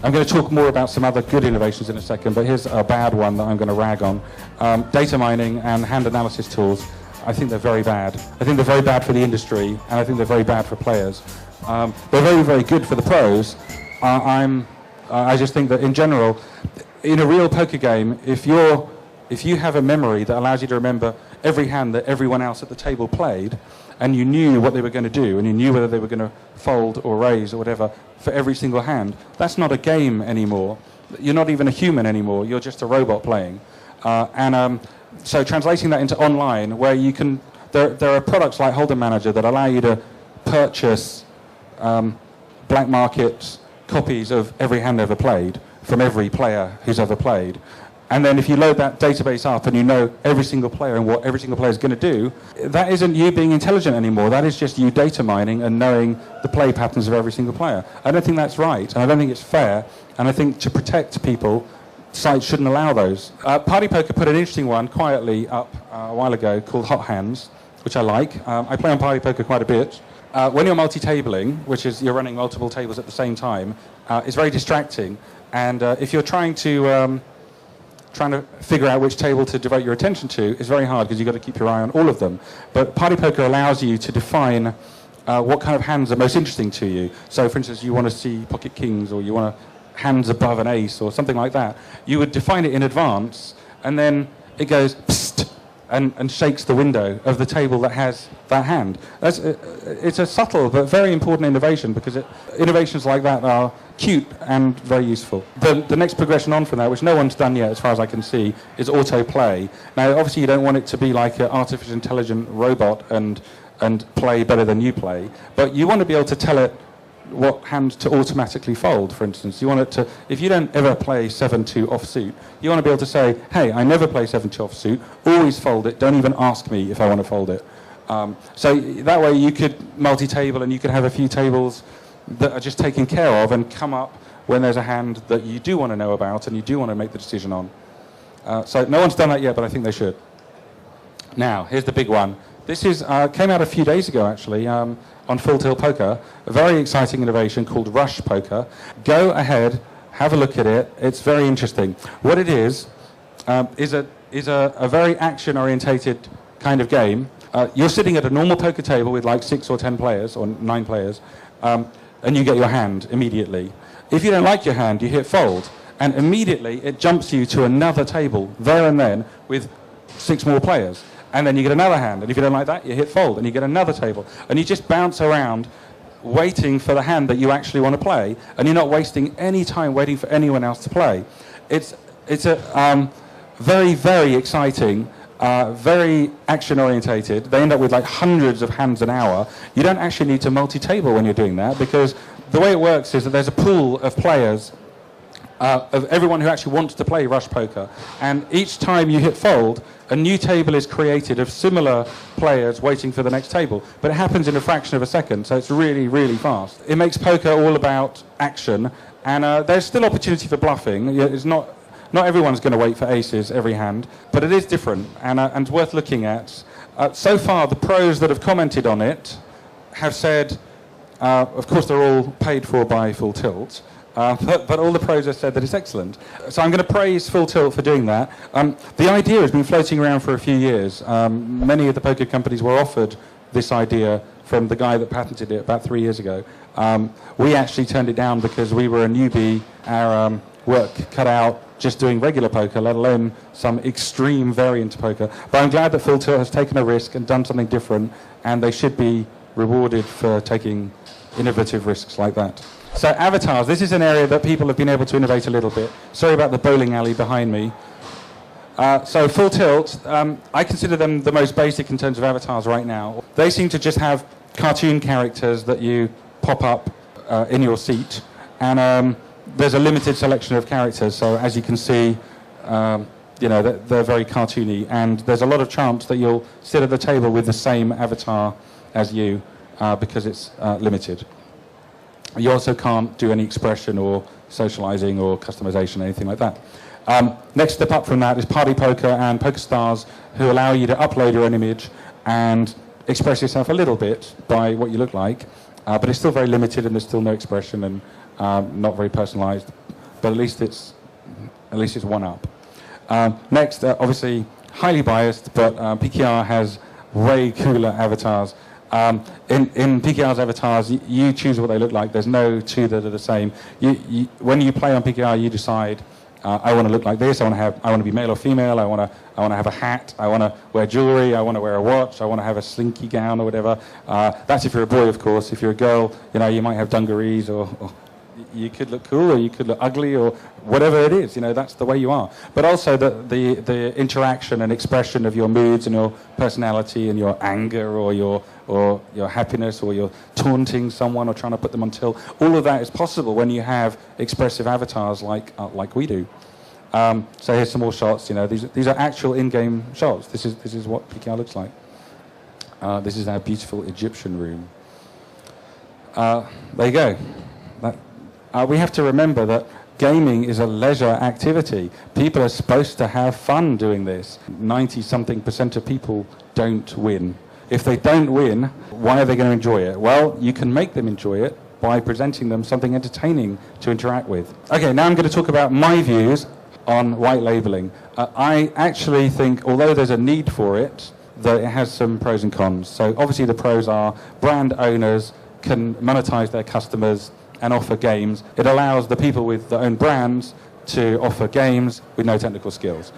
I'm going to talk more about some other good innovations in a second, but here's a bad one that I'm going to rag on. Data mining and hand analysis tools, I think they're very bad. I think they're very bad for the industry, and I think they're very bad for players. They're very, very good for the pros. I just think that in general, in a real poker game, if you have a memory that allows you to remember every hand that everyone else at the table played, and you knew what they were going to do, and you knew whether they were going to fold or raise or whatever for every single hand, that's not a game anymore. You're not even a human anymore. You're just a robot playing. So translating that into online, where you can, there are products like Hold'em Manager that allow you to purchase black market copies of every hand ever played from every player who's ever played. And then if you load that database up and you know every single player and what every single player is going to do, that isn't you being intelligent anymore. That is just you data mining and knowing the play patterns of every single player. I don't think that's right, and I don't think it's fair. And I think to protect people, sites shouldn't allow those. Party Poker put an interesting one quietly up a while ago called Hot Hands, which I like. I play on Party Poker quite a bit. When you're multi-tabling, which is you're running multiple tables at the same time, it's very distracting. And if you're trying to figure out which table to devote your attention to, it's very hard because you've got to keep your eye on all of them. But Party Poker allows you to define what kind of hands are most interesting to you. So, for instance, you want to see pocket kings, or you want hands above an ace, or something like that. You would define it in advance, and then it goes psst, and shakes the window of the table that has that hand. It's a subtle but very important innovation, because innovations like that are cute and very useful. The next progression on from that, which no one's done yet as far as I can see, is autoplay. Now, obviously you don't want it to be like an artificial intelligent robot and play better than you play, but you want to be able to tell it what hand to automatically fold, for instance. You want it to, if you don't ever play 7-2 offsuit, you want to be able to say, hey, I never play 7-2 offsuit, always fold it, don't even ask me if I want to fold it. So that way you could multi-table, and you could have a few tables that are just taken care of and come up when there's a hand that you do want to know about and you do want to make the decision on. So no one's done that yet, but I think they should. Now, here's the big one. This is came out a few days ago, actually, on Full Tilt Poker, a very exciting innovation called Rush Poker. Go ahead, have a look at it. It's very interesting. What it is a very action-orientated kind of game. You're sitting at a normal poker table with like 6 or 10 players, or 9 players, and you get your hand immediately. If you don't like your hand, you hit fold, and immediately it jumps you to another table, there and then, with 6 more players. And then you get another hand, and if you don't like that, you hit fold, and you get another table. And you just bounce around, waiting for the hand that you actually want to play, and you're not wasting any time waiting for anyone else to play. It's a very, very exciting, very action-orientated. They end up with like hundreds of hands an hour. You don't actually need to multi-table when you're doing that, because the way it works is that there's a pool of players, of everyone who actually wants to play Rush Poker, and each time you hit fold, a new table is created of similar players waiting for the next table, but it happens in a fraction of a second, so it's really, really fast. It makes poker all about action, and there's still opportunity for bluffing. It's not everyone's going to wait for aces every hand, but it is different, and worth looking at. So far, the pros that have commented on it have said, of course they're all paid for by Full Tilt, but all the pros have said that it's excellent. So I'm going to praise Full Tilt for doing that. The idea has been floating around for a few years. Many of the poker companies were offered this idea from the guy that patented it about 3 years ago. We actually turned it down because we were a newbie. Our work cut out just doing regular poker, let alone some extreme variant of poker. But I'm glad that Full Tilt has taken a risk and done something different, and they should be rewarded for taking innovative risks like that. So avatars, this is an area that people have been able to innovate a little bit. Sorry about the bowling alley behind me. So Full Tilt, I consider them the most basic in terms of avatars right now. They seem to just have cartoon characters that you pop up in your seat, and there's a limited selection of characters, so as you can see, they're very cartoony, and there's a lot of chance that you'll sit at the table with the same avatar as you, because it's limited. You also can't do any expression or socializing or customization, anything like that. Next step up from that is Party Poker and Poker Stars, who allow you to upload your own image and express yourself a little bit by what you look like, but it's still very limited and there's still no expression and not very personalized, but at least it's one up. Next, obviously highly biased, but PKR has way cooler avatars. In PKR's avatars, you choose what they look like. There's no two that are the same. When you play on PKR, you decide, I want to look like this. I want to be male or female. I want to have a hat. I want to wear jewelry. I want to wear a watch. I want to have a slinky gown or whatever. That's if you're a boy, of course. If you're a girl, you might have dungarees or you could look cool or you could look ugly or whatever it is. That's the way you are. But also the interaction and expression of your moods and your personality and your anger or your happiness or you're taunting someone or trying to put them on tilt. All of that is possible when you have expressive avatars like we do. So here's some more shots. These are actual in-game shots. This is what PKR looks like. This is our beautiful Egyptian room. There you go. We have to remember that gaming is a leisure activity. People are supposed to have fun doing this. 90-something% of people don't win. If they don't win, why are they going to enjoy it? Well, you can make them enjoy it by presenting them something entertaining to interact with. Okay, now I'm going to talk about my views on white labeling. I actually think, although there's a need for it, that it has some pros and cons. So obviously the pros are brand owners can monetize their customers and offer games. It allows the people with their own brands to offer games with no technical skills.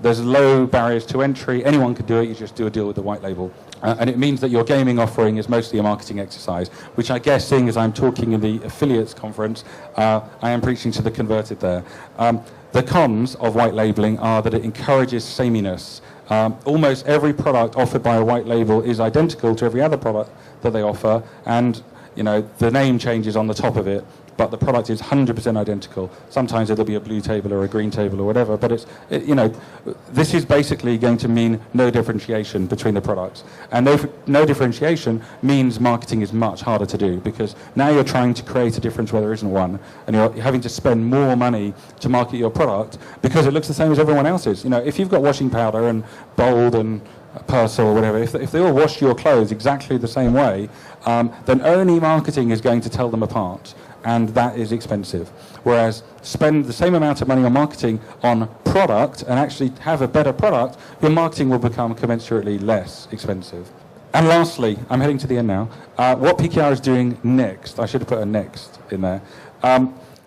There's low barriers to entry. Anyone can do it. You just do a deal with the white label. And it means that your gaming offering is mostly a marketing exercise, which I guess, seeing as I'm talking in the affiliates conference, I am preaching to the converted there. The cons of white labeling are that it encourages sameness. Almost every product offered by a white label is identical to every other product that they offer, and the name changes on the top of it, but the product is 100% identical. Sometimes it'll be a blue table or a green table or whatever, but this is basically going to mean no differentiation between the products. And no differentiation means marketing is much harder to do, because now you're trying to create a difference where there isn't one, and you're having to spend more money to market your product because it looks the same as everyone else's. If you've got washing powder and Bold and Persil or whatever, if they all wash your clothes exactly the same way, then only marketing is going to tell them apart, and that is expensive. Whereas spend the same amount of money on marketing on product and actually have a better product, your marketing will become commensurately less expensive. And lastly, I'm heading to the end now, what PKR is doing next, I should have put a next in there.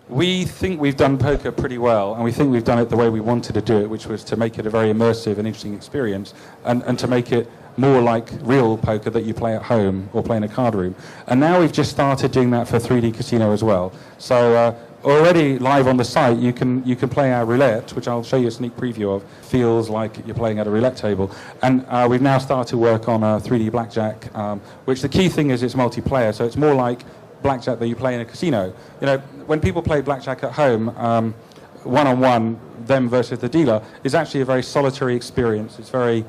We think we've done poker pretty well, and we think we've done it the way we wanted to do it, which was to make it a very immersive and interesting experience, and to make it more like real poker that you play at home or play in a card room. And now we've just started doing that for 3D Casino as well. So already live on the site, you can play our roulette, which I'll show you a sneak preview of. Feels like you're playing at a roulette table. And we've now started to work on 3D blackjack, which the key thing is it's multiplayer, so it's more like blackjack that you play in a casino. When people play blackjack at home, one-on-one, them versus the dealer, is actually a very solitary experience. It's very,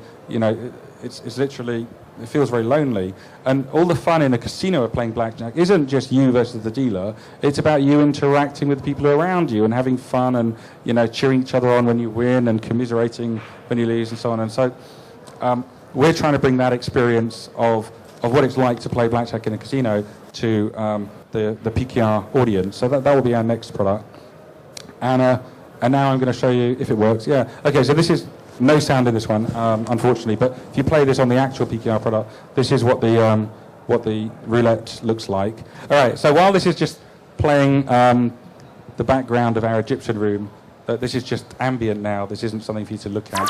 it's literally, it feels very lonely. And all the fun in a casino of playing blackjack isn't just you versus the dealer. It's about you interacting with people around you and having fun and, cheering each other on when you win and commiserating when you lose and so on. And so we're trying to bring that experience of what it's like to play blackjack in a casino to the PKR audience. So that will be our next product. And now I'm going to show you if it works. Yeah. Okay, so this is no sound in this one, unfortunately, but if you play this on the actual PKR product, this is what the roulette looks like. All right, so while this is just playing the background of our Egyptian room, this is just ambient now. This isn't something for you to look at.